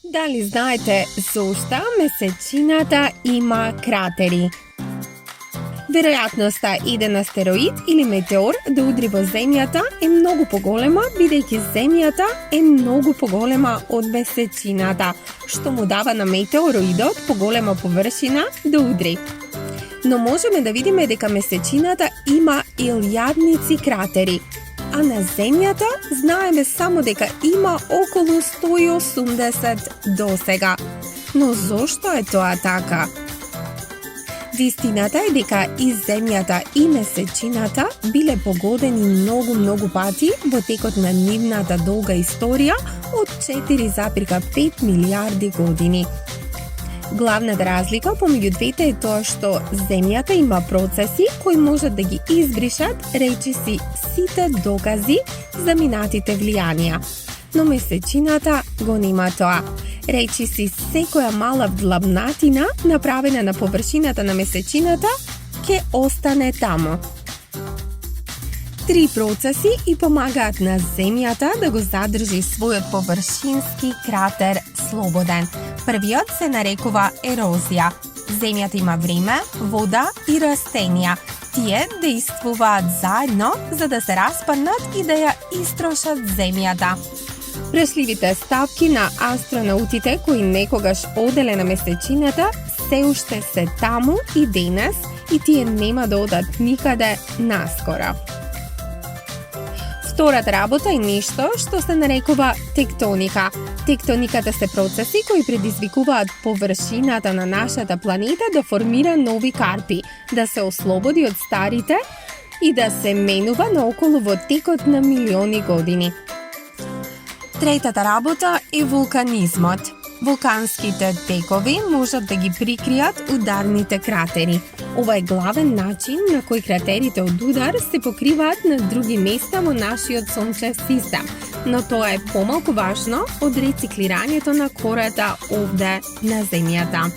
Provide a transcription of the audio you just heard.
Дали знаете зошто месечината има кратери? Веројатноста еден астероид или метеор да удри во Земјата е многу поголема, бидејќи Земјата е многу поголема од месечината, што му дава на метеороидот поголема површина да удри. Но можеме да видиме дека месечината има илјадници кратери, а на Земјата знаеме само дека има околу 180 досега. Но зошто е тоа така? Вистината е дека и Земјата и месечината биле погодени многу пати во текот на нивната долга историја од 4,5 милиарди години. Главната разлика помеѓу двете е тоа што Земјата има процеси кои можат да ги избришат речиси сите докази за минатите влијанија. Но месечината го нема тоа. Речиси секоја мала длабнатина направена на површината на месечината ќе остане таму. Три процеси и помагаат на Земјата да го задржи својот површински кратер слободен. Првиот се нарекува ерозија. Земјата има време, вода и растенија. Тие действуваат заедно за да се распаднат и да ја истрошат Земјата. Прашливите ставки на астронаутите кои некогаш оделе на месечината се уште се таму и денес и тие нема да одат никаде наскоро. Втората работа е нешто што се нарекува тектоника. Тектониката се процеси кои предизвикуваат површината на нашата планета да формира нови карпи, да се ослободи од старите и да се менува наоколу во текот на милиони години. Третата работа е вулканизмот. Вулканските текови можат да ги прикријат ударните кратери. Ова е главен начин на кој кратерите од удар се покриваат на други места во нашиот сончев систем, но тоа е помалку важно од рециклирањето на кората овде на Земјата.